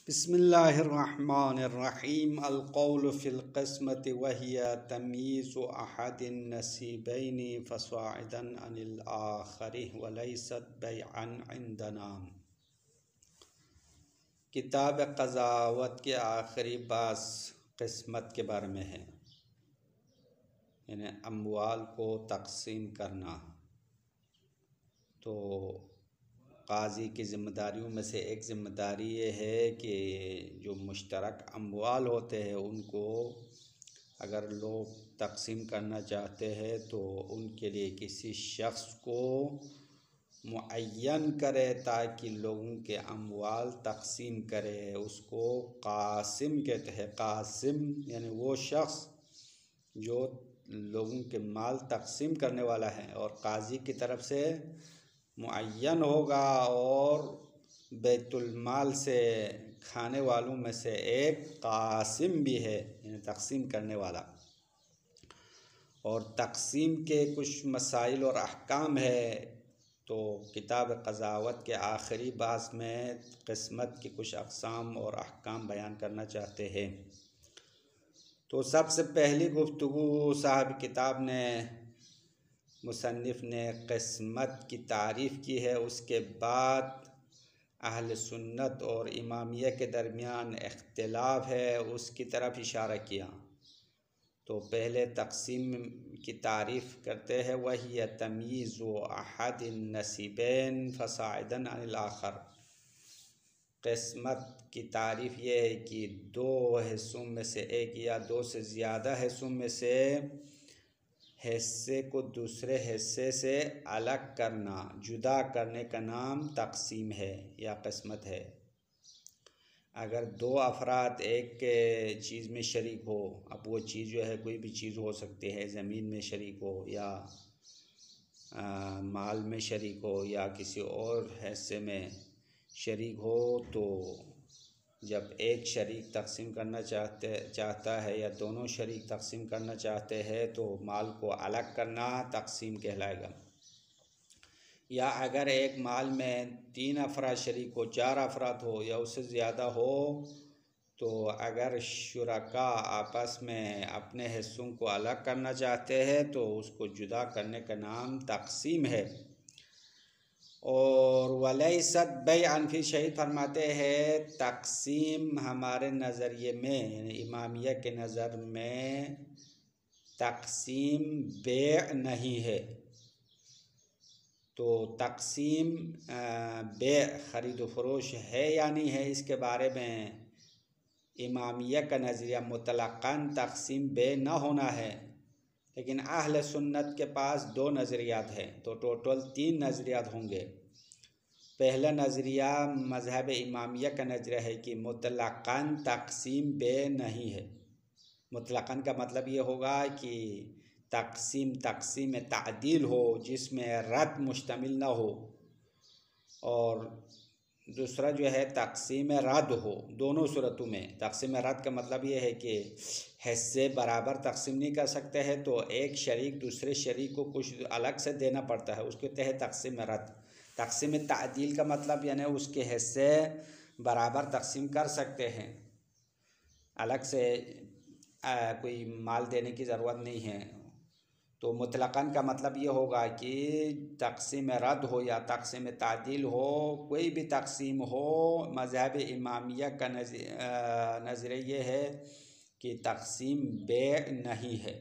बिस्मिल्लाहिर्रहमानिर्रहीम अलक़ौलु फ़िल क़िस्मति वहिय तमीज़ु अहदिन नसीबैनि फ़साइदन अनिल आखरि वलैसत बैअन इंदना। किताब क़ज़ावत के आखिरी बास क़िस्मत के बारे में है, यानी अम्वाल को तक़सीम करना। तो काजी की ज़िम्मेदारियों में से एक ज़िम्मेदारी ये है कि जो मुश्तरक अम्वाल होते हैं उनको अगर लोग तक़सीम करना चाहते हैं तो उनके लिए किसी शख्स को मुअय्यन करे ताकि लोगों के अम्वाल तक़सीम करे। उसको कासिम कहते हैं। कासिम यानी वो शख्स जो लोगों के माल तक़सीम करने वाला है, और काजी की तरफ से मुअय्यन होगा और बैतुल माल से खाने वालों में से एक कासिम भी है, यानी तक़सीम करने वाला। और तक़सीम के कुछ मसाइल और अहकाम है। तो किताब क़ज़ावत के आखिरी बास में क़िस्मत की कुछ अक़साम और अहकाम बयान करना चाहते हैं। तो सबसे पहली गुफ्तगू साहब किताब ने, मुसन्निफ़ ने क़िस्मत की तारीफ़ की है। उसके बाद अहल सुन्नत और इमामिया के दरमियान इख्तिलाफ़ है, उसकी तरफ इशारा किया। तो पहले तक़सीम की तारीफ़ करते हैं। वही तमीज़ु अहदिन नसीबैन फ़साइदन अनिल आखर। क़िस्मत की तारीफ़ ये है कि दो हिस्सों में से एक या दो से ज़्यादा हिस्सों में से हिस्से को दूसरे हिस्से से अलग करना, जुदा करने का नाम तक़सीम है या क़िस्मत है। अगर दो अफराद एक चीज़ में शरीक हो, अब वो चीज़ जो है कोई भी चीज़ हो सकती है, ज़मीन में शरीक हो या माल में शरीक हो या किसी और हिस्से में शरीक हो, तो जब एक शरीक तक़सीम करना चाहता है या दोनों शरीक तक़सीम करना चाहते हैं तो माल को अलग करना तक़सीम कहलाएगा। या अगर एक माल में 3 अफराद शरीक हो, 4 अफराद हो या उससे ज़्यादा हो, तो अगर शुरका आपस में अपने हिस्सों को अलग करना चाहते हैं तो उसको जुदा करने का नाम तक़सीम है। और वलैसत बैअन, फिर शहीद फरमाते हैं तक़सीम हमारे नज़रिए में, यानी इमामिया के नज़र में तक़सीम बेअ नहीं है। तो तक़सीम बेअ ख़रीद व फ़रोश है या नहीं है, इसके बारे में इमामिया का नज़रिया मुतलक़न तक़सीम बेअ न होना है। लेकिन अहल सुन्नत के पास 2 नज़रियात हैं, तो टोटल 3 नज़रियात होंगे। पहला नज़रिया मज़हब इमामिया का नज़रिया है कि मुतलक़न तक़सीम बेअ नहीं है। मुतलक़न का मतलब ये होगा कि तक़सीम तादील हो, जिसमें रद्द मुश्तमिल न हो, और दूसरा जो है तक़सीम रद्द हो। दोनों सूरतों में तक़सीम रद्द का मतलब ये है कि हिस्से बराबर तक़सीम नहीं कर सकते हैं, तो एक शरीक दूसरे शरीक को कुछ अलग से देना पड़ता है, उसके तहत तक़सीम रद्द। तक़सीम तादील का मतलब यानी उसके हिस्से बराबर तक़सीम कर सकते हैं, अलग से कोई माल देने की ज़रूरत नहीं है। तो मुतलक़न का मतलब ये होगा कि तक़सीम रद्द हो या तक़सीम तादील हो, कोई भी तक़सीम हो, मज़हब इमामिया का नज़रिया ये है कि तक़सीम बेअ नहीं है।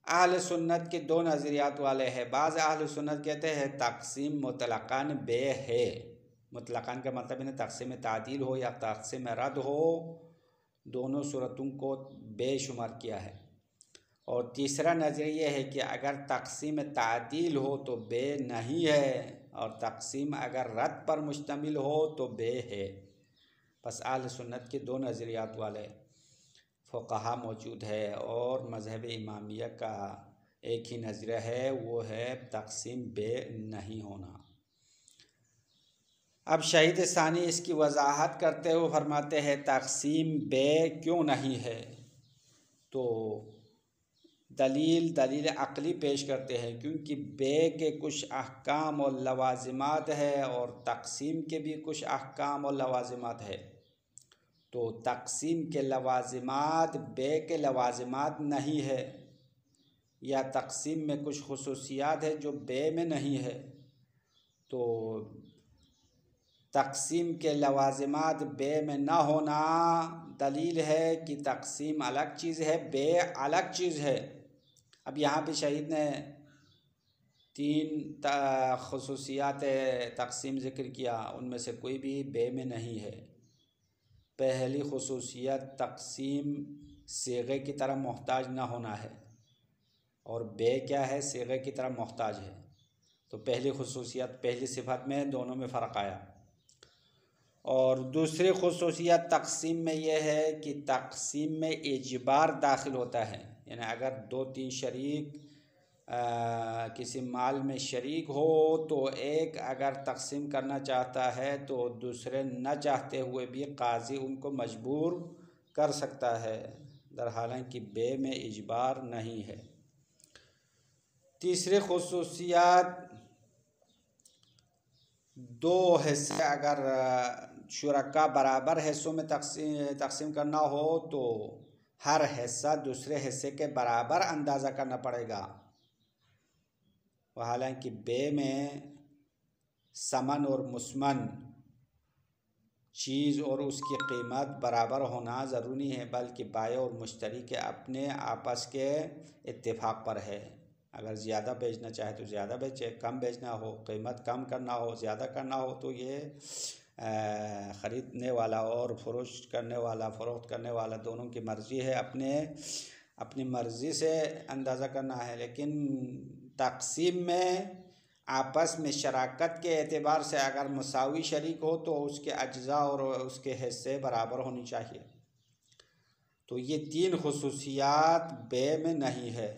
अहल सुन्नत के 2 नज़रियात वाले हैं। बाज़ अहल सुन्नत कहते हैं तक़सीम मुतलक़न बेअ है। मुतलक़न का मतलब है तक़सीम तादील हो या तक़सीम रद्द हो, दोनों सूरतों को बेशुमार किया है। और तीसरा नज़रिया है कि अगर तक़सीम तादील हो तो बेअ नहीं है, और तक़सीम अगर रद्द पर मुश्तमिल हो तो बेअ है। बस अहल सुन्नत के 2 नज़रियात वाले फ़ुक़हा मौजूद है, और मज़हब इमामिया का एक ही नज़रिया है, वो है तक़सीम बेअ नहीं होना। अब शहीद सानी इसकी वजाहत करते हुए फरमाते हैं तक़सीम बेअ क्यों नहीं है। तो दलील अक़ली पेश करते हैं, क्योंकि बे के कुछ अहकाम और लवाज़िमात है और तक़सीम के भी कुछ अहकाम और लवाज़िमात है। तो तक़सीम के लवाज़िमात बे के लवाज़िमात नहीं है, या तक़सीम में कुछ खुसूसियात है जो बे में नहीं है। तो तक़सीम के लवाज़िमात बे में ना होना दलील है कि तक़सीम अलग चीज़ है, बे अलग चीज़ है। अब यहाँ पे शहीद ने 3 खुसूसियात तक़सीम ज़िक्र किया, उनमें से कोई भी बे में नहीं है। पहली खुसूसियत तक़सीम सीग़े की तरह मोहताज ना होना है, और बे क्या है, सीग़े की तरह मोहताज है। तो पहली खुसूसियत, पहली सिफत में दोनों में फ़र्क आया। और दूसरी खुसूसियत तक़सीम में यह है कि तक़सीम में इजबार दाखिल होता है, यानी अगर 2-3 शरीक किसी माल में शरीक हो तो एक अगर तक़सीम करना चाहता है तो दूसरे न चाहते हुए भी काजी उनको मजबूर कर सकता है, हालांकि बे में इजबार नहीं है। तीसरी खुसूसियत, 2 हिस्से अगर शुरका बराबर हिस्सों में तक़सीम करना हो तो हर हिस्सा दूसरे हिस्से के बराबर अंदाज़ा करना पड़ेगा। हालांकि बे में समन और मुस्मन चीज़ और उसकी कीमत बराबर होना ज़रूरी है, बल्कि बाय और मुश्तरी के अपने आपस के इत्तेफाक पर है। अगर ज़्यादा बेचना चाहे तो ज़्यादा बेचे, कम बेचना हो, कीमत कम करना हो, ज़्यादा करना हो, तो ये ख़रीदने वाला और फ़रोख्त करने वाला दोनों की मर्ज़ी है, अपनी मर्ज़ी से अंदाज़ा करना है। लेकिन तक़सीम में आपस में शराकत के एतबार से अगर मुसावी शरीक हो तो उसके अज्जा और उसके हिस्से बराबर होनी चाहिए। तो ये 3 खुसूसियात बे में नहीं है।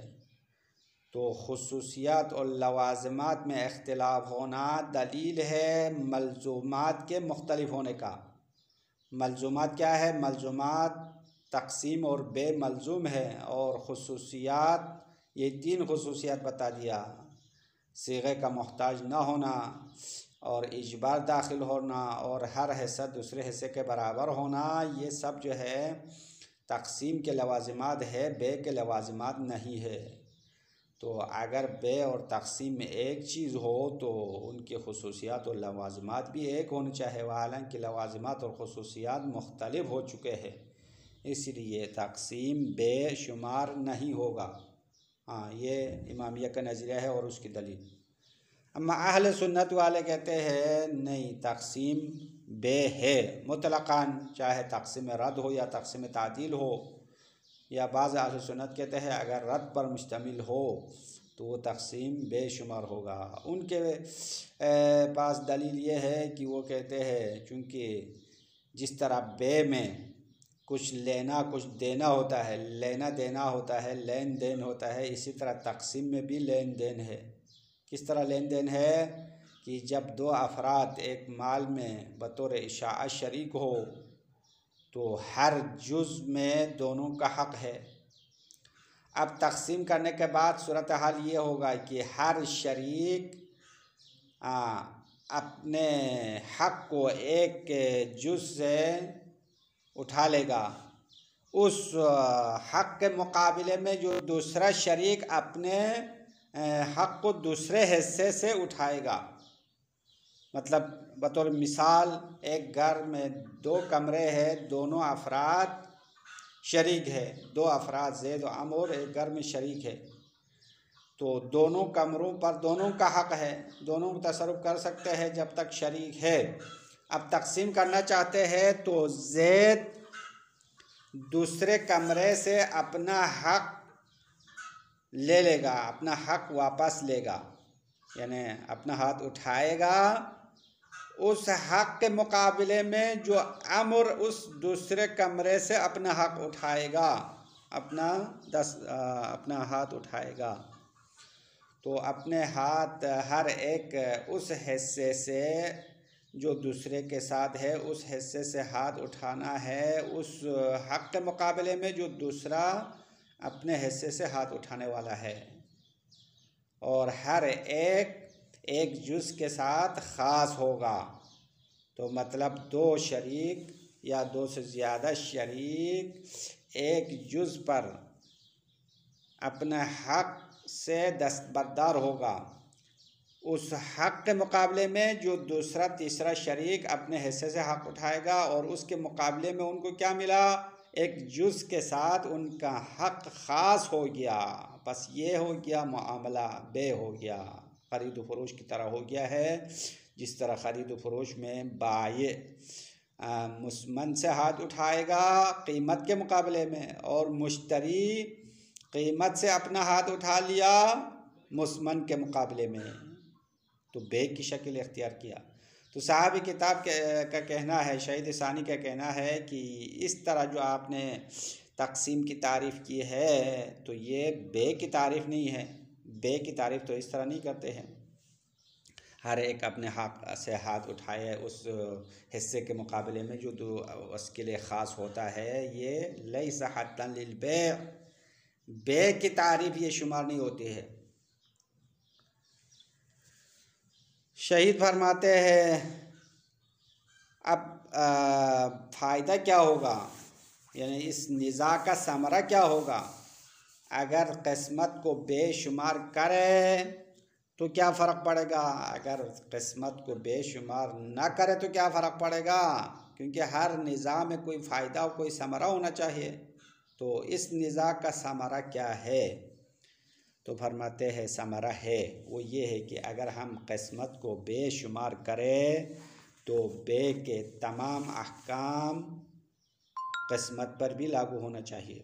तो खुसूसियात और लवाज़िमात में इख्तिलाफ होना दलील है मलज़ूमात के मुख्तलिफ होने का। मलज़ूमात क्या है? मलज़ूमात तक़सीम और बे मलज़ूम है, और खुसूसियात ये 3 खुसूसियात बता दिया, सीग़े का मोहताज ना होना, और इजबार दाखिल होना, और हर हिस्सा दूसरे हिस्से के बराबर होना। ये सब जो है तक़सीम के लवाज़िमात है, बे के लवाज़िमात नहीं है। तो अगर बे और तक़सीम में एक चीज़ हो तो उनकी खुसूसियात और लवाज़िमात भी एक होने चाहिए, हालांकि लवाज़िमात और खुसूसियात मुख्तलिफ हो चुके हैं, इसलिए तक़सीम बेशुमार नहीं होगा। हाँ, ये इमामिया का नज़रिया है और उसकी दलील। अम्मा अहले सुन्नत वाले कहते हैं नहीं, तक़सीम बे है मुतलक़ान, चाहे तक़सीम रद्द हो या तक़सीम तादील हो, या बाज़ अहले सुन्नत कहते हैं अगर रद्द पर मुश्तमिल हो तो वो तक़सीम बेशुमार होगा। उनके पास दलील ये है कि वो कहते हैं चूँकि जिस तरह बे में कुछ लेना कुछ देना होता है, लेना देना होता है, लेन देन होता है, इसी तरह तक़सीम में भी लेन देन है। किस तरह लेन देन है कि जब 2 अफराद एक माल में बतौर इशाअत शरीक हो तो हर जुज़ में दोनों का हक़ है। अब तक़सीम करने के बाद सूरत हाल ये होगा कि हर शरीक अपने हक़ को एक जुज़ से उठा लेगा, उस हक़ के मुकाबले में जो दूसरा शरीक अपने हक़ को दूसरे हिस्से से उठाएगा। मतलब बतौर मिसाल, एक घर में 2 कमरे हैं, दोनों अफराद शरीक है, 2 अफराद ज़ैद और अमर एक घर में शरीक है, तो दोनों कमरों पर दोनों का हक़ है, दोनों तसर्रुफ़ कर सकते हैं जब तक शरीक है। अब तक़सीम करना चाहते हैं तो ज़ैद दूसरे कमरे से अपना हक़ ले लेगा, अपना हक़ वापस लेगा, यानी अपना हाथ उठाएगा उस हक़ के मुकाबले में जो अमर उस दूसरे कमरे से अपना हक़ उठाएगा, अपना हाथ उठाएगा। तो अपने हाथ हर एक उस हिस्से से जो दूसरे के साथ है उस हिस्से से हाथ उठाना है उस हक़ के मुकाबले में जो दूसरा अपने हिस्से से हाथ उठाने वाला है और हर एक जुज़ के साथ ख़ास होगा। तो मतलब दो शरीक या दो से ज़्यादा शरीक एक जुज़ पर अपने हक़ से दस्तबरदार होगा, उस हक़ के मुकाबले में जो दूसरा तीसरा शरीक अपने हिस्से से हक़ उठाएगा और उसके मुकाबले में उनको क्या मिला, एक जुज़ के साथ उनका हक़ ख़ास हो गया। बस ये हो गया मामला बे हो गया, ख़रीद फ़रोश की तरह हो गया है। जिस तरह ख़रीद फ़रोश में बाये मुस्मन से हाथ उठाएगा कीमत के मुकाबले में और मुश्तरी कीमत से अपना हाथ उठा लिया मुस्मन के मुकाबले में, तो बे की शक्ल इख्तियार किया। तो साहब किताब का कहना है, शहीद सानी का कहना है कि इस तरह जो आपने तकसीम की तारीफ़ की है तो ये बे की तारीफ़ नहीं है। बे की तारीफ़ तो इस तरह नहीं करते हैं, हर एक अपने हाथ से हाथ उठाए उस हिस्से के मुकाबले में जो उसके लिए ख़ास होता है। ये लैसा हत्तन लिल बे की तारीफ़ ये शुमार नहीं होती है। शहीद फरमाते हैं अब फ़ायदा क्या होगा, यानी इस निज़ा का समरा क्या होगा। अगर किस्मत को बेशुमार करे तो क्या फ़र्क पड़ेगा, अगर किस्मत को बेशुमार ना करे तो क्या फ़र्क पड़ेगा, क्योंकि हर निज़ा में कोई फ़ायदा और कोई समरा होना चाहिए। तो इस निज़ा का समरा क्या है, तो फरमाते हैं समरा है वो ये है कि अगर हम किस्मत को बेशुमार करें तो बे के तमाम अहकाम किस्मत पर भी लागू होना चाहिए।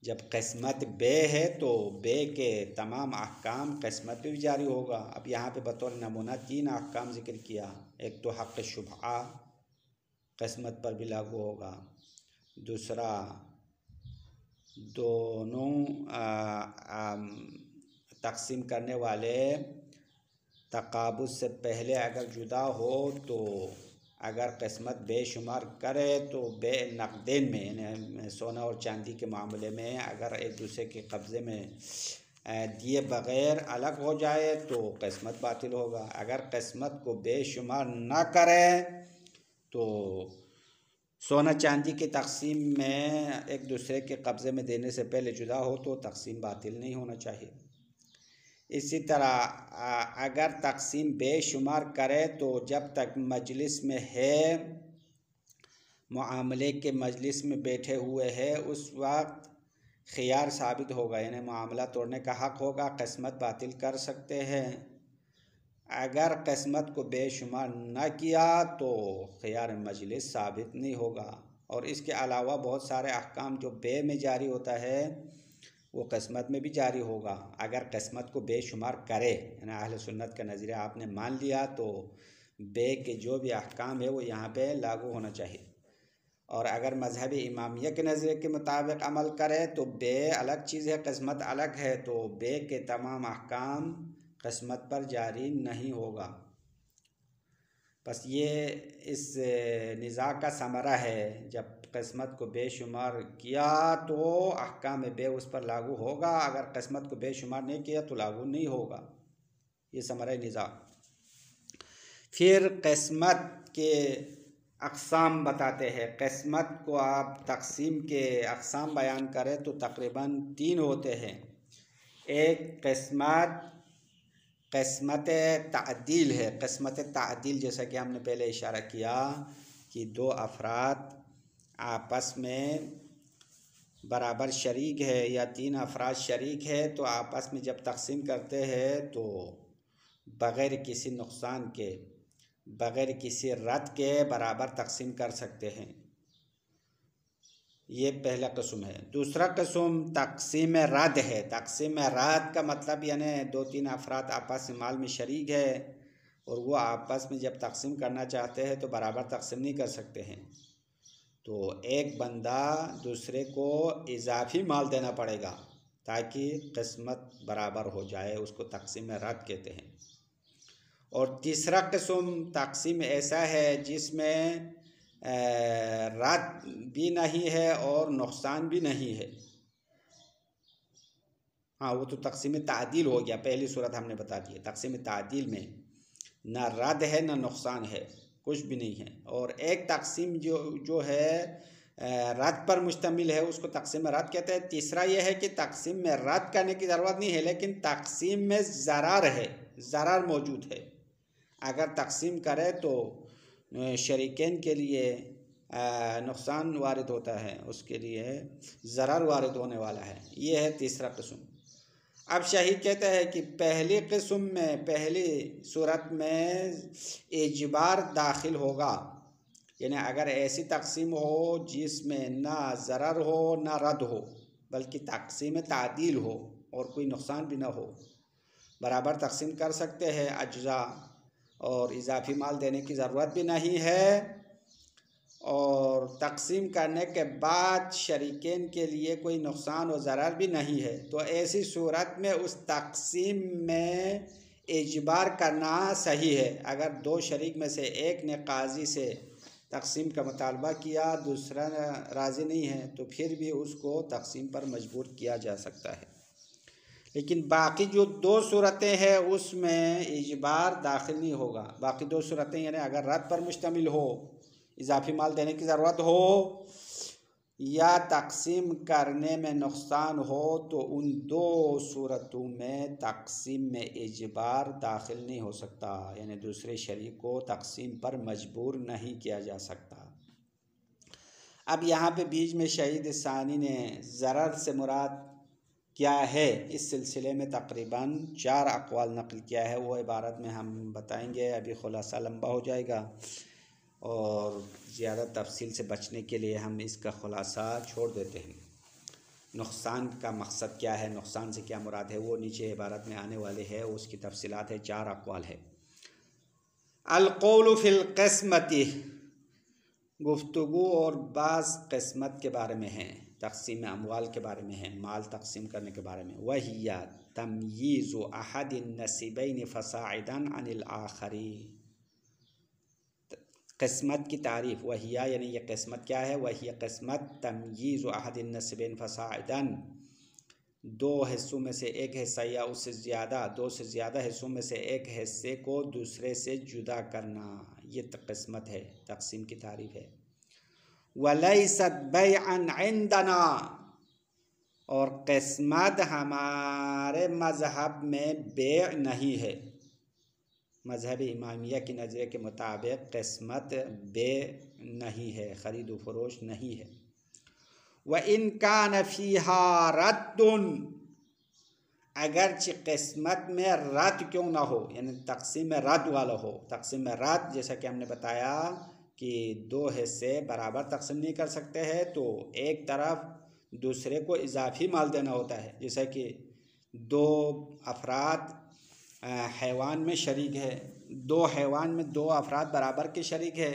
जब किस्मत बे है तो बे के तमाम अहकाम किस्मत पर भी जारी होगा। अब यहाँ पे बतौर नमूना 3 अहकाम ज़िक्र किया। एक तो हक़ शुबहा किस्मत पर भी लागू होगा, दूसरा दोनों तकसीम करने वाले तकाबुज से पहले अगर जुदा हो तो अगर किस्मत बेशुमार करे तो बे नक़दैन में, यानी सोना और चांदी के मामले में अगर एक दूसरे के कब्ज़े में दिए बग़ैर अलग हो जाए तो किस्मत बातिल होगा। अगर किस्मत को बेशुमार ना करे तो सोना चांदी की तकसीम में एक दूसरे के कब्ज़े में देने से पहले जुदा हो तो तकसीम बातिल नहीं होना चाहिए। इसी तरह अगर तकसीम बेशुमार करे तो जब तक मजलिस में है, मुआमले के मजलिस में बैठे हुए है, उस वक्त खियार साबित होगा, यानी मामला तोड़ने का हक़ होगा, किस्मत बातिल कर सकते हैं। अगर किस्मत को बेशुमार न किया तो खियार मजलिस साबित नहीं होगा। और इसके अलावा बहुत सारे अहकाम जो बे में जारी होता है वो किस्मत में भी जारी होगा। अगर किस्मत को बेशुमार करे, यानी अहले सुन्नत का नज़रिया आपने मान लिया, तो बे के जो भी अहकाम है वो यहाँ पे लागू होना चाहिए। और अगर मजहबी इमामिया के नज़रिए के मुताबिक अमल करे तो बे अलग चीज़ है, किस्मत अलग है, तो बे के तमाम अहकाम किस्मत पर जारी नहीं होगा। बस ये इस निज़ा का समरा है, जब किस्मत को बेशुमार किया तो अहकाम बे उस पर लागू होगा, अगर किस्मत को बेशुमार नहीं किया तो लागू नहीं होगा। ये समरा निज़ा। फिर किस्मत के अक़साम बताते हैं। किस्मत को आप तकसीम के अक़साम बयान करें तो तकरीबन 3 होते हैं। एक किस्मत तादील है। किस्मत तादील जैसा कि हमने पहले इशारा किया कि 2 अफराद आपस में बराबर शरीक है या 3 अफराद शरीक है, तो आपस में जब तकसीम करते हैं तो बग़ैर किसी नुकसान के, बग़ैर किसी रद्द के बराबर तकसीम कर सकते हैं। ये पहला किस्म है। दूसरा किस्म तकसीम रद्द है। तकसीम रद्द का मतलब यानी 2-3 अफराद आपस में माल में शरीक है और वो आपस में जब तकसीम करना चाहते हैं तो बराबर तकसीम नहीं कर सकते हैं, तो एक बंदा दूसरे को इजाफी माल देना पड़ेगा ताकि किस्मत बराबर हो जाए, उसको तकसीम रद्द कहते हैं। और तीसरा किस्म तकसीम ऐसा है जिसमें रद भी नहीं है और नुकसान भी नहीं है। हाँ, वो तो तक़सीम तादील हो गया, पहली सूरत हमने बता दी है। तक़सीम तादील में ना रद है ना नुकसान है, कुछ भी नहीं है। और एक तक़सीम जो है रद पर मुश्तमिल है, उसको तक़सीम रद कहते हैं। तीसरा यह है कि तक़सीम में रद करने की ज़रूरत नहीं है, लेकिन तक़सीम में ज़रार है, ज़रार मौजूद है। अगर तक़सीम करे तो शरीकैन के लिए नुकसान वारिद होता है, उसके लिए ज़रार वारिद होने वाला है। ये है तीसरा किस्म। अब शहीद कहते हैं कि पहली किस्म में, पहली सूरत में इजबार दाखिल होगा, यानी अगर ऐसी तक़सीम हो जिसमें ना ज़रर हो ना रद हो, बल्कि तक़सीम तादील हो और कोई नुकसान भी ना हो, बराबर तक़सीम कर सकते हैं अज्जा और इजाफी माल देने की ज़रूरत भी नहीं है, और तक़सीम करने के बाद शरीकैन के लिए कोई नुकसान और ज़रर भी नहीं है, तो ऐसी सूरत में उस तक़सीम में इजबार करना सही है। अगर दो शरीक में से एक ने काजी से तक़सीम का मुतालबा किया, दूसरा राज़ी नहीं है, तो फिर भी उसको तक़सीम पर मजबूर किया जा सकता है। लेकिन बाकी जो दो सूरतें हैं उसमें इजबार दाखिल नहीं होगा। बाकी दो सूरतें यानी अगर रद पर मुश्तमिल हो, इजाफी माल देने की ज़रूरत हो या तक़सीम करने में नुकसान हो, तो उन दो सूरतों में तक़सीम में इजबार दाखिल नहीं हो सकता, यानी दूसरे शरीक को तक़सीम पर मजबूर नहीं किया जा सकता। अब यहाँ पे बीच में शहीद सानी ने ज़रर से मुराद क्या है, इस सिलसिले में तकरीबन 4 अक़वाल नक़ल किया है। वो इबारत में हम बताएंगे, अभी खुलासा लंबा हो जाएगा और ज़्यादा तफसील से बचने के लिए हम इसका खुलासा छोड़ देते हैं। नुकसान का मकसद क्या है, नुकसान से क्या मुराद है, वो नीचे इबारत में आने वाले है, उसकी तफसीलात है। 4 अक़वाल है। अल-क़ौलु फ़िल क़िस्मति, गुफ्तगू और बाज़ क़िस्मत के बारे में है, तक़सीम अमवाल के बारे में है, माल तक़सीम करने के बारे में। वहिया तमयीज़ु अहदिन नसीबैन फ़साइदन अनिल आखरी, क़िस्मत की तारीफ़। वहिया यानी यह क़िस्मत क्या है, वहिया क़िस्मत तमयीज़ु अहदिन नसीबैन फ़साइदन, दो हिस्सों में से एक हिस्सा या उससे ज़्यादा, दो से ज़्यादा हिस्सों में से एक हिस्से को दूसरे से जुदा करना, ये क़िस्मत है, तक़सीम की तारीफ़ है। वलैसत बैअन इंदना, और क़िस्मत हमारे मज़हब में बेअ नहीं है। मज़हब इमामिया की नज़रिए के मुताबिक क़िस्मत बेअ नहीं है, ख़रीद व फ़रोश नहीं है। व इन कान फ़ीहा रद्दुन, अगरचे क़िस्मत में रद्द क्यों ना हो, यानी तक़सीम में रद्द वाला हो। तक़सीम में रद्द, जैसा कि हमने बताया कि दो हिस्से बराबर तक़सीम नहीं कर सकते हैं, तो एक तरफ दूसरे को इजाफी माल देना होता है। जैसा कि दो अफराद हैवान में शरीक है, दो हैवान में दो अफराद बराबर के शरीक है।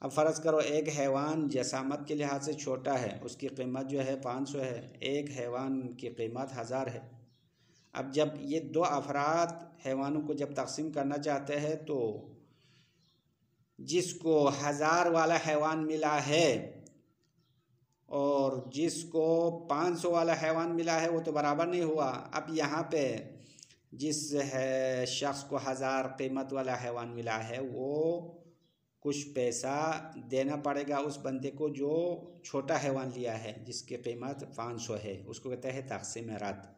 अब फ़र्ज़ करो एक हैवान जसामत के लिहाज से छोटा है, उसकी कीमत जो है 500 है, एक हैवान की कीमत 1000 है। अब जब ये दो अफराद हैवानों को जब तक़सीम करना चाहते हैं, तो जिसको 1000 वाला हैवान मिला है और जिसको 500 वाला हैवान मिला है, वो तो बराबर नहीं हुआ। अब यहाँ पे जिस शख्स को 1000 कीमत वाला हैवान मिला है, वो कुछ पैसा देना पड़ेगा उस बंदे को जो छोटा हैवान लिया है, जिसकी कीमत 500 है, उसको कहते हैं तक़सीम रद्द।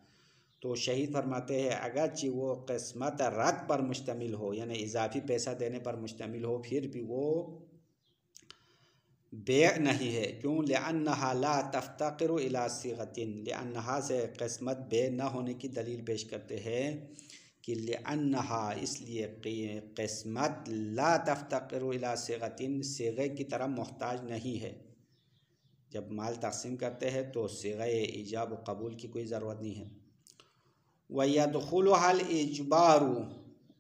तो शहीद फरमाते हैं अगरचे वो क़िस्मत रद्द पर मुश्तमिल हो, यानी इजाफी पैसा देने पर मुश्तमिल हो, फिर भी वो बेअ नहीं है। क्यों? लिअन्नहा ला तफ्तक़िरु इला सिग़तिन, लिअन्नहा से क़िस्मत बेअ न होने की दलील पेश करते हैं कि लिअन्नहा, इसलिए क़िस्मत ला तफ्तक़िरु इला सिग़तिन, सिग़े की तरह मोहताज नहीं है। जब माल तक़सीम करते हैं तो सिग़े ईजाब व कबूल की कोई ज़रूरत नहीं है। वयदखुलुहल इजबारु,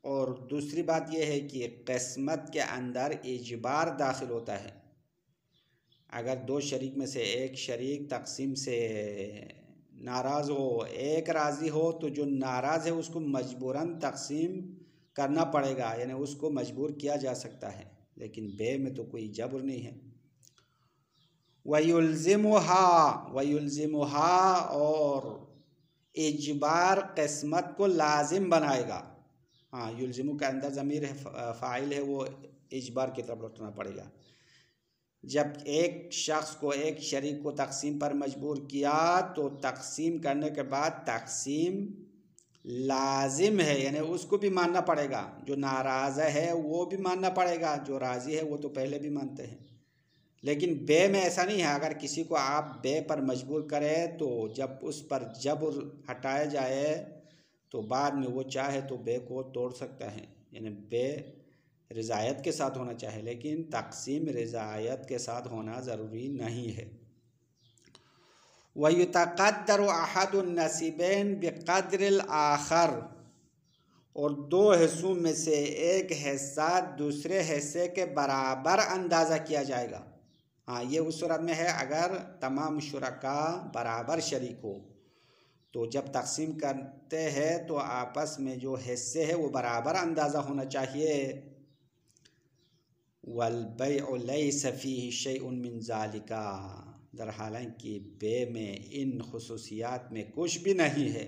और दूसरी बात यह है कि क़िस्मत के अंदर इजबार दाखिल होता है। अगर दो शरीक में से एक शरीक तक़सीम से नाराज़ हो, एक राज़ी हो, तो जो नाराज़ है उसको मजबूरन तक़सीम करना पड़ेगा, यानी उसको मजबूर किया जा सकता है। लेकिन बे में तो कोई जबर नहीं है। वयुल्ज़िमुहा और इजबार क़िस्मत को लाजिम बनाएगा। हाँ, युल्ज़िमु के अंदर ज़मीर है, फ़ाइल है, वो इजबार की तरफ लौटना पड़ेगा। जब एक शख्स को, एक शरीक को तक़सीम पर मजबूर किया तो तक़सीम करने के बाद तक़सीम लाजिम है, यानी उसको भी मानना पड़ेगा। जो नाराज़ है वो भी मानना पड़ेगा, जो राज़ी है वो तो पहले भी मानते हैं। लेकिन बे में ऐसा नहीं है। अगर किसी को आप बे पर मजबूर करें तो जब उस पर जबर हटाया जाए तो बाद में वो चाहे तो बे को तोड़ सकता है। यानी बे रिज़ायत के साथ होना चाहिए, लेकिन तक़सीम रिज़ायत के साथ होना ज़रूरी नहीं है। वयुतक़द्दरु अहदुन नसीबैन बिक़द्रिल आखर, और दो हिस्सों में से एक हिस्सा दूसरे हिस्से के बराबर अंदाज़ा किया जाएगा। हाँ, ये उस सूरत में है अगर तमाम शुरका बराबर शरीक हो, तो जब तक़सीम करते हैं तो आपस में जो हिस्से हैं वो बराबर अंदाज़ा होना चाहिए। वल-बैउ लैसा फ़ीही शैउन मिन ज़ालिका, दर हालांकि बे में इन खुसूसियात में कुछ भी नहीं है।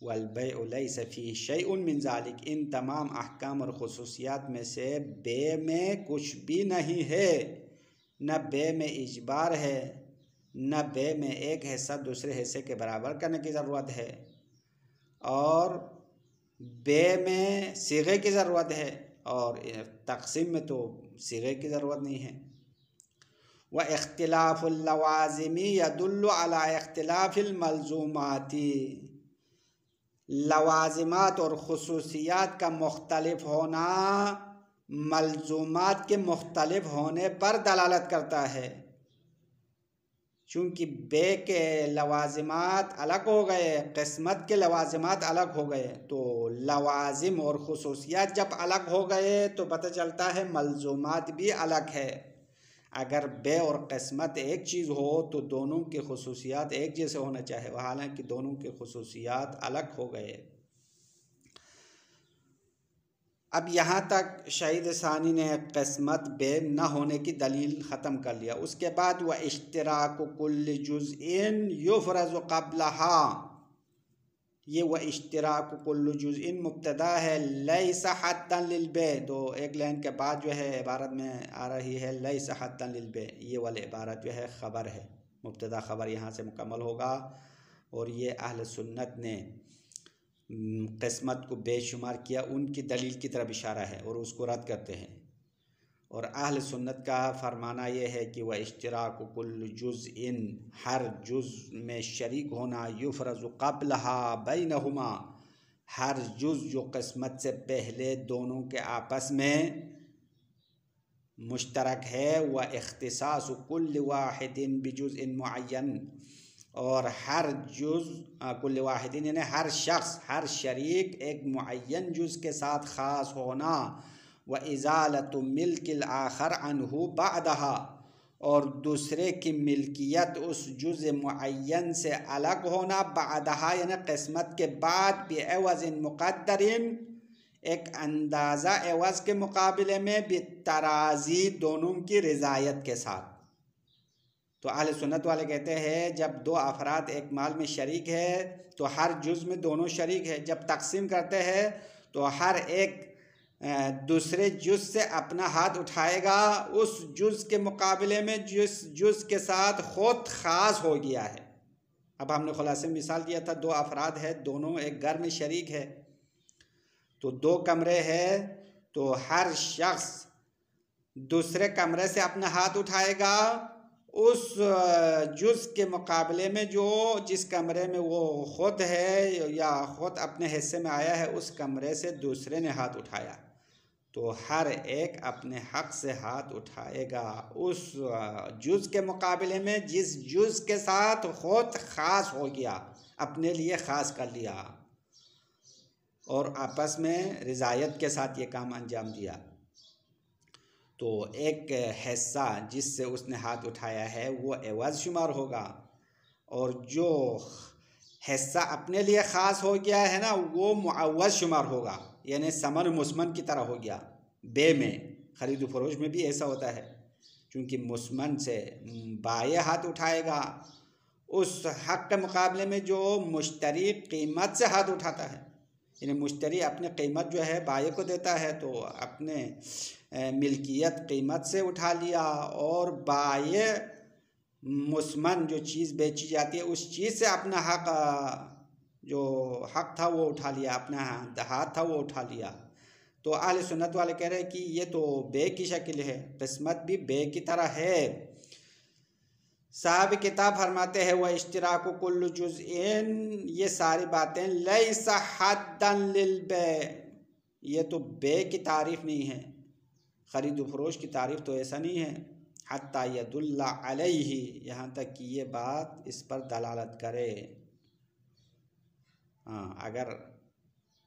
वल-बैउ लैसा फ़ीही शैउन मिन ज़ालिक, इन तमाम अहकाम और खुसूसियात में से बे में कुछ भी नहीं है। न बे में इजबार है, न बे में एक हिस्सा दूसरे हिस्से के बराबर करने की ज़रूरत है, और बे में सीगे की ज़रूरत है, और तक़सीम में तो सीगे की ज़रूरत नहीं है। व इख्तिलाफुल लवाज़िमी यदुल्लु अला इख्तिलाफिल मलज़ूमाती, लवाज़िमात और खुसूसियात का मुख्तलिफ होना मलज़ूमात के मुख्तलिफ होने पर दलालत करता है। चूँकि बे के लवाज़िमात अलग हो गए, क़िस्मत के लवाज़िमात अलग हो गए, तो लवाज़िम और खुसूसियात जब अलग हो गए तो पता चलता है मलज़ूमात भी अलग है। अगर बे और क़िस्मत एक चीज़ हो तो दोनों के खुसूसियात एक जैसे होना चाहिए, हालांकि दोनों के खुसूसियात अलग हो गए। अब यहाँ तक शहीद सानी ने क़िस्मत बे न होने की दलील ख़त्म कर लिया। उसके बाद वह इश्तिराकु कुल्लि जुज़इन युफ़रज़ु क़ब्लहा, ये वह इश्तिराकु कुल्लि जुज़इन मुब्तदा है, लैसा हद्दन लिल बे, तो एक लाइन के बाद जो है इबारत में आ रही है लैसा हद्दन लिल बे, ये वाली इबारत जो है ख़बर है, मुब्तदा ख़बर यहाँ से मुकम्मल होगा। और ये अहल सुन्नत ने क़िस्मत को बेशुमार किया, उनकी दलील की तरफ इशारा है और उसको रद्द करते हैं। और अहल सुन्नत का फरमाना ये है कि वह इश्तिराकु कुल्लि जुज़इन, हर जुज़ में शरीक होना, युफ़रज़ु क़ब्लहा बैनहुमा, हर जुज़ जो क़िस्मत से पहले दोनों के आपस में मुश्तरक है, वह इख्तिसासु कुल्लि वाहिदिन बिजुज़इन मुअय्यन, और हर जुज़ कुल्लि वाहिदिन यानी हर शख्स, हर शरीक एक मुअय्यन जुज़ के साथ ख़ास होना, व इज़ालतु मिल्किल आखर अन्हु बअदहा, और दूसरे की मिल्कियत उस जुज़ मुअय्यन से अलग होना, बअदहा यानी क़िस्मत के बाद, बिअवज़िन मुक़द्दरिन, एक अंदाज़ा एवज़ के मुकाबले में, बितराज़ी दोनों की रिज़ायत के साथ। तो अहले सुन्नत वाले कहते हैं जब दो अफराद एक माल में शरीक है तो हर जुज़ में दोनों शरीक है। जब तक़सीम करते हैं तो हर एक दूसरे जुज़ से अपना हाथ उठाएगा उस जुज़ के मुकाबले में जिस जुज़ के साथ ख़ुद ख़ास हो गया है। अब हमने खुलासे मिसाल दिया था, दो अफराद है, दोनों एक घर में शरीक है, तो दो कमरे हैं, तो हर शख्स दूसरे कमरे से अपना हाथ उठाएगा उस जुज़ के मुकाबले में जो जिस कमरे में वो ख़ुद है या ख़ुद अपने हिस्से में आया है, उस कमरे से दूसरे ने हाथ उठाया, तो हर एक अपने हक़ से हाथ उठाएगा उस जुज़ के मुकाबले में जिस जुज़ के साथ ख़ुद ख़ास हो गया, अपने लिए ख़ास कर लिया और आपस में रिज़ायत के साथ ये काम अंजाम दिया। तो एक हिस्सा जिससे उसने हाथ उठाया है वो एवज़ शुमार होगा, और जो हिस्सा अपने लिए ख़ास हो गया है ना वो मुअव्वज़ शुमार होगा, यानी समन मुस्मन की तरह हो गया बे में। ख़रीद फरोश में भी ऐसा होता है, क्योंकि मुस्मन से बाये हाथ उठाएगा उस हक़ के मुकाबले में जो मुश्तरी कीमत से हाथ उठाता है। यानी मुश्तरी अपने कीमत जो है बाये को देता है, तो अपने मिल्कियत कीमत से उठा लिया, और बाये मुस्मन जो चीज़ बेची जाती है उस चीज़ से अपना हक़, जो हक़ था वो उठा लिया, अपना हाथ था वो उठा लिया। तो अहले सुन्नत वाले कह रहे हैं कि ये तो बे की शक्ल है, किस्मत भी बे की तरह है। साहब किताब फरमाते हैं वह इश्तिराकु कुल्लु जुज़इन, ये सारी बातें लैसा हद्दन लिल बे, ये तो बे की तारीफ़ नहीं है, ख़रीद फरोश की तारीफ़ तो ऐसा नहीं है। हत्ता यदुल्ला अलैहि, यहाँ तक कि ये बात इस पर दलालत करे। हाँ, अगर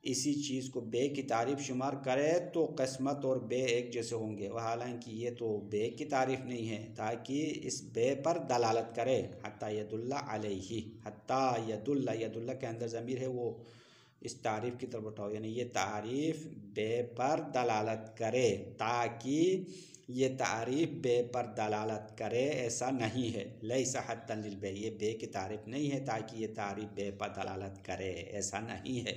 इसी चीज़ को बे की तारीफ़ शुमार करे तो किस्मत और बे एक जैसे होंगे, वह हालांकि ये तो बे की तारीफ़ नहीं है, ताकि इस बे पर दलालत करे। हत्ता यदुल्ला अलैहि, हत्ता यदुल्ला, यदुल्ला के अंदर ज़मीर है वो इस तारीफ़ की तरफ उठाओ, यानी ये तारीफ़ बे पर दलालत करे, ताकि ये तारीफ़ बे पर दलालत करे, ऐसा नहीं है। लैसा हद्दन लिल बे, ये बे की तारीफ़ नहीं है ताकि ये तारीफ़ बे पर दलालत करे, ऐसा नहीं है।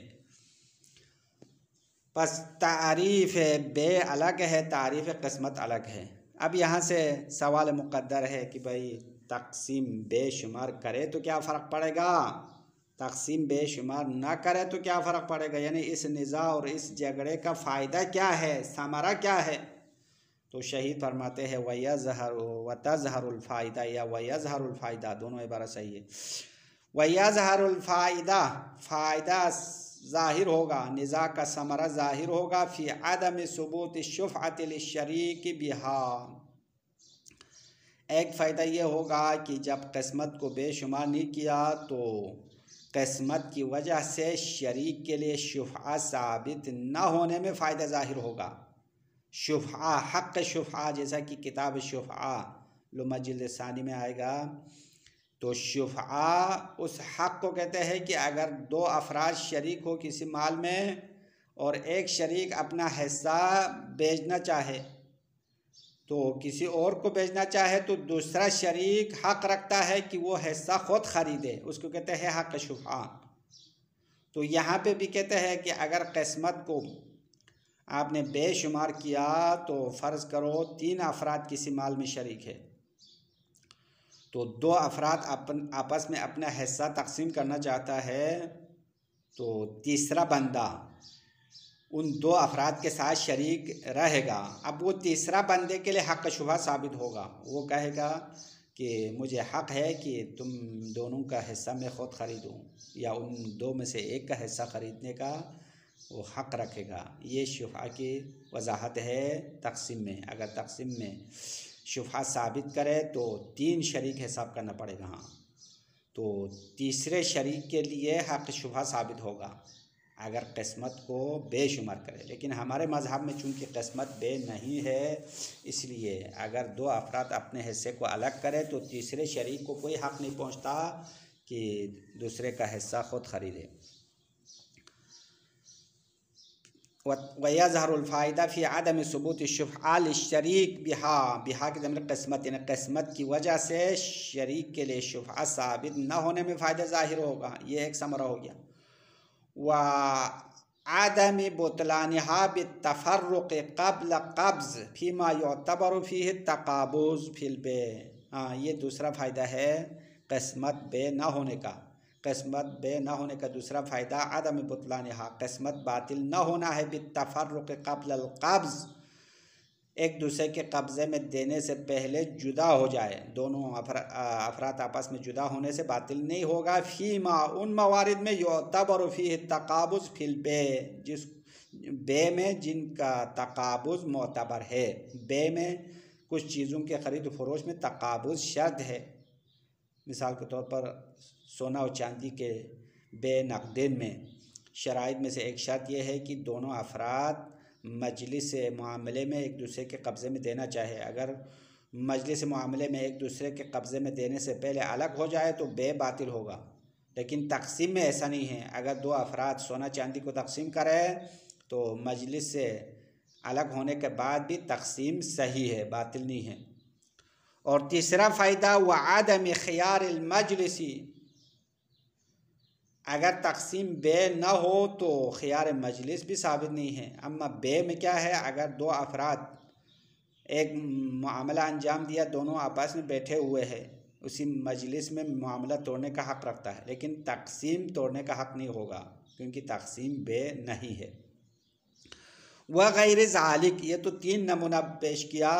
बस तारीफ़ बे अलग है, तारीफ़ किस्मत अलग है। अब यहाँ से सवाल मुक़द्दर है कि भाई तक़सीम बेशुमार करे तो क्या फ़र्क पड़ेगा, तक़सीम बेशुमार ना करे तो क्या फ़र्क पड़ेगा, यानी इस निज़ा और इस झगड़े का फ़ायदा क्या है, समारा क्या है। तो शहीद फरमाते हैं वयज़हरु व तज़हरुल फ़ायदा, या वयज़हरुल फ़ायदा, दोनों इबारत सही है। वयज़हरुल फ़ायदा, फ़ायदा ज़ाहिर होगा, निज़ा का समरा ज़ाहिर होगा, फ़ी अदम सुबूत शुफ़अति लिश्शरीक बिहा। एक फ़ायदा ये होगा कि जब किस्मत को बेशुमार नहीं किया तो किस्मत की वजह से शरीक के लिए शुफ़ा साबित न होने में फ़ायदा ज़ाहिर होगा। शुफ़ा, हक़ शुफ़ा, जैसा कि किताब शुफ़ा लुमा जिल्द सानी में आएगा, तो शुफ़ा उस हक़ को कहते हैं कि अगर दो अफराद शरीक हो किसी माल में और एक शरीक अपना हिस्सा बेचना चाहे, तो किसी और को बेचना चाहे, तो दूसरा शरीक हक़ रखता है कि वो हिस्सा ख़ुद ख़रीदे, उसको कहते हैं हक़ शुफ़ा। तो यहाँ पे भी कहते हैं कि अगर किस्मत को आपने बेशुमार किया तो फ़र्ज़ करो 3 अफराद किसी माल में शरीक है, तो 2 अफराद आपस में अपना हिस्सा तकसीम करना चाहता है, तो तीसरा बंदा उन 2 अफराद के साथ शरीक रहेगा। अब वो तीसरा बंदे के लिए हक़ शुबा साबित होगा, वो कहेगा कि मुझे हक़ है कि तुम दोनों का हिस्सा मैं ख़ुद ख़रीदूँ, या उन 2 में से एक का हिस्सा ख़रीदने का वो हक़ रखेगा। ये शुफ़ा की वजाहत है तक़सीम में। अगर तक़सीम में शुफ़ा साबित करे तो 3 शरीक हिसाब करना पड़ेगा। हाँ, तो तीसरे शरीक के लिए हक़ शुफ़ा साबित होगा अगर किस्मत को बेशुमार करे। लेकिन हमारे मज़हब में चूँकि किस्मत बे नहीं है, इसलिए अगर 2 अफराद अपने हिस्से को अलग करे तो तीसरे शरीक को कोई हक़ नहीं पहुँचता कि दूसरे का हिस्सा ख़ुद ख़रीदे। वयज़हरुल फ़ायदा फ़ी अदम सुबूत शुफ़आ लिश्शरीक बिहा, बिहा की ज़मीर किस्मत, यानी किस्मत की वजह से शरीक के लिए शुफ़ा साबित न होने में फ़ायदा ज़ाहिर होगा। ये एक समरा हो गया। व अदम बुतलानिहा बित्तफ़र्रुक़ क़ब्ल क़ब्ज़ फ़ीमा युअतबरु फ़ीहि तक़ाबुज़ फ़िल बे। हाँ, ये दूसरा फ़ायदा है किस्मत बे न होने का। किस्मत बे न होने का दूसरा फ़ायदा अदम बुतलानिहा, किस्मत बातिल न होना है बित्तफ़र्रुक़ क़ब्ल क़ब्ज़, एक दूसरे के कब्ज़े में देने से पहले जुदा हो जाए, दोनों अफराद आपस में जुदा होने से बातिल नहीं होगा। फ़ीमा, उन मवारिद में युअतबरु फ़ीहि तक़ाबुज़ फ़िल बे, जिस बे में जिनका तक़ाबुज़ मोतबर है। बे में कुछ चीज़ों के ख़रीद फरोश में तक़ाबुज़ शर्त है। मिसाल के तौर पर सोना और चांदी के बे नक़दैन में शराइत में से एक शर्त यह है कि दोनों अफराद मजलिस मामले में एक दूसरे के कब्ज़े में देना चाहे। अगर मजलिस मामले में एक दूसरे के कब्ज़े में देने से पहले अलग हो जाए तो बे बातिल होगा। लेकिन तक़सीम में ऐसा नहीं है। अगर 2 अफराद सोना चांदी को तक़सीम करें तो मजलिस से अलग होने के बाद भी तकसीम सही है, बातिल नहीं है। और तीसरा फ़ायदा व आदम ख़ियार मजलिसी, अगर तकसीम बे न हो तो ख़ियार मजलिस भी साबित नहीं है। अम्मा बे में क्या है, अगर दो अफराद एक मामला अंजाम दिया, दोनों आपस में बैठे हुए हैं, उसी मजलिस में मामला तोड़ने का हक़ रखता है, लेकिन तकसीम तोड़ने का हक़ नहीं होगा क्योंकि तकसीम बे नहीं है। वह गैर ज़ालिक, ये तो 3 नमूना पेश किया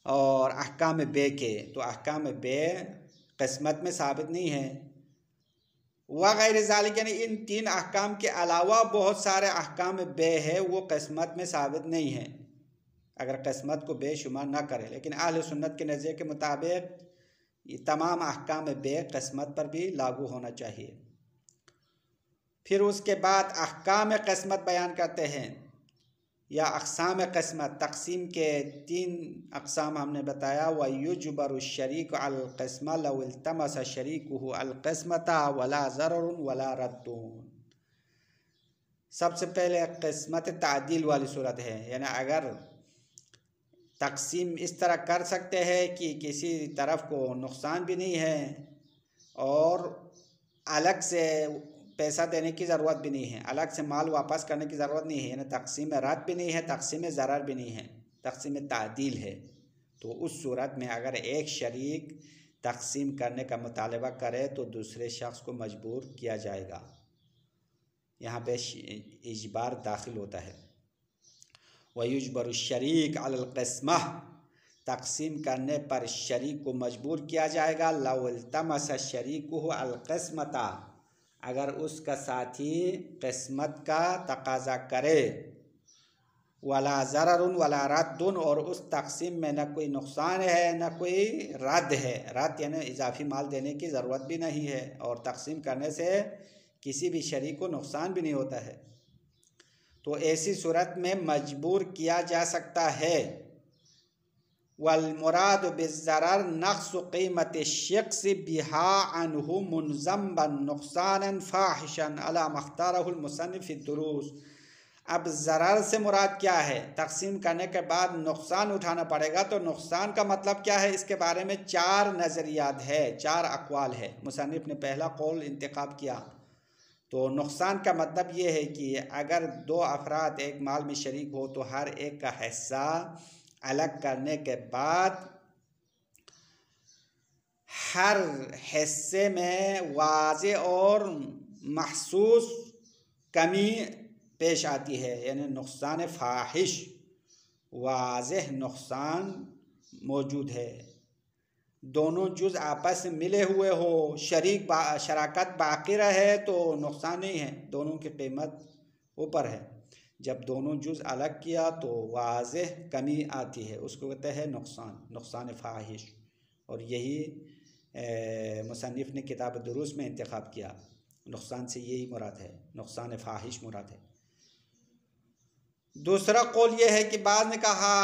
और अहकाम बे के, तो अहकाम बे क़िस्मत में साबित नहीं है। वह गैर ज़ालिक यानी इन 3 अहकाम के अलावा बहुत सारे अहकाम बे है, वो क़िस्मत में साबित नहीं है अगर क़िस्मत को बेशुमार ना करे। लेकिन अहले सुन्नत के नज़रिए के मुताबिक ये तमाम अहकाम बे क़िस्मत पर भी लागू होना चाहिए। फिर उसके बाद अहकाम क़िस्मत बयान करते हैं या अक़साम क़िस्मत। तक़सीम के 3 अक़साम हमने बताया। व युजबरु शरीक अल क़िस्म लौ इल्तमस शरीकुहु अल क़िस्मता वला ज़ररुन वला रद्दुन। सबसे पहले क़िस्मत तादील वाली सूरत है, यानी अगर तक़सीम इस तरह कर सकते हैं कि किसी तरफ को नुकसान भी नहीं है और अलग से पैसा देने की ज़रूरत भी नहीं है, अलग से माल वापस करने की ज़रूरत नहीं है, यानी तक़सीम रद्द भी नहीं है, तक़सीम ज़रर भी नहीं है, तक़सीम तादील है। तो उस सूरत में अगर एक शरीक तक़सीम करने का मुतालबा करे तो दूसरे शख्स को मजबूर किया जाएगा। यहाँ पे इजबार दाखिल होता है। वयुजबरु शरीक अलल क़िस्मा, तक़सीम करने पर शरीक को मजबूर किया जाएगा। लौ इल्तमस शरीकुहु अल क़िस्मता, अगर उसका साथी क़िस्मत का तकाज़ा करे। वला ज़ररुन वला रद्दुन, और उस तक़सीम में न कोई नुकसान है न कोई रद्द है। रद्द यानी इजाफ़ी माल देने की ज़रूरत भी नहीं है और तक़सीम करने से किसी भी शरीक को नुकसान भी नहीं होता है। तो ऐसी सूरत में मजबूर किया जा सकता है। वल मुराद बिज़्ज़रर नक़्स क़ीमत शख़्स बिहा अन्हु मुनज़म्बन नुक़सानन फ़ाहिशन अला मख्तारहुल मुसन्निफ़ फ़िद्दुरूस। अब ज़रर से मुराद क्या है, तक़सीम करने के बाद नुकसान उठाना पड़ेगा, तो नुकसान का मतलब क्या है, इसके बारे में 4 नज़रियात है, 4 अक़वाल है। मुसन्निफ़ ने पहला कौल इंतखाब किया। तो नुकसान का मतलब ये है कि अगर 2 अफराद एक माल में शरीक हो तो हर एक का हिस्सा अलग करने के बाद हर हिस्से में वाज़े और महसूस कमी पेश आती है, यानी नुकसान फ़ाहिश, वाज़ेह नुकसान मौजूद है। दोनों जुज़ आपस में मिले हुए हो, शराकत बाकी रहे तो नुकसान नहीं है, दोनों की कीमत ऊपर है। जब दोनों जुज़ अलग किया तो वाज़ेह कमी आती है, उसको कहते हैं नुकसान फ़ाहिश। और यही मुसन्निफ़ ने किताब दुरूस में इंतखाब किया। नुकसान से यही मुराद है, नुकसान फ़ाहिश मुराद है। दूसरा कौल ये है कि बाद में कहा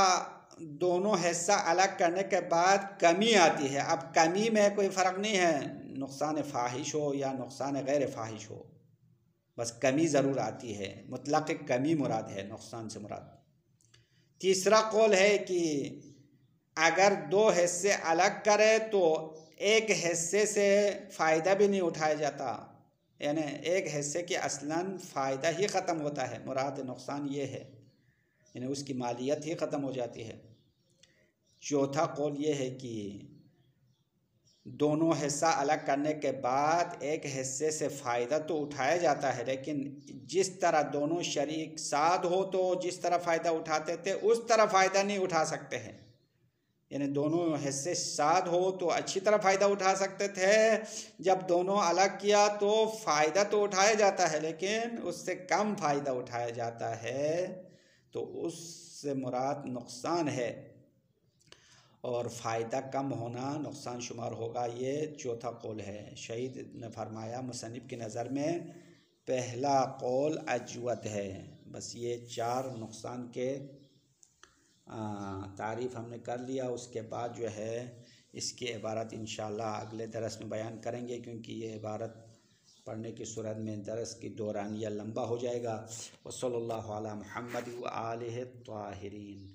दोनों हिस्सा अलग करने के बाद कमी आती है। अब कमी में कोई फ़र्क नहीं है, नुकसान फ़ाहिश हो या नुकसान गैर फ़ाहिश हो, बस कमी ज़रूर आती है। मुतलक़ कमी मुराद है, नुकसान से मुराद। तीसरा कौल है कि अगर 2 हिस्से अलग करे तो एक हिस्से से फ़ायदा भी नहीं उठाया जाता, यानी एक हिस्से के असलन फ़ायदा ही ख़त्म होता है। मुराद नुकसान ये है, यानी उसकी मालियत ही ख़त्म हो जाती है। चौथा कौल ये है कि दोनों हिस्सा अलग करने के बाद एक हिस्से से फ़ायदा तो उठाया जाता है, लेकिन जिस तरह दोनों शरीक साथ हो तो जिस तरह फ़ायदा उठाते थे उस तरह फ़ायदा नहीं उठा सकते हैं। यानी दोनों हिस्से साथ हो तो अच्छी तरह फ़ायदा उठा सकते थे, जब दोनों अलग किया तो फ़ायदा तो उठाया जाता है लेकिन उससे कम फ़ायदा उठाया जाता है, तो उससे मुराद नुकसान है और फ़ायदा कम होना नुकसान शुमार होगा। ये चौथा कौल है। शहीद ने फरमाया मुसन्निफ़ की नज़र में पहला कौल अजवद है। बस ये 4 नुकसान के तारीफ़ हमने कर लिया। उसके बाद जो है इसकी इबारत इंशाअल्लाह अगले दरस में बयान करेंगे, क्योंकि ये इबारत पढ़ने की सूरत में दरस की दौरानिया लंबा हो जाएगा। वसल्लल्लाहु अला मुहम्मद व आलिहि त्वाहिरीन।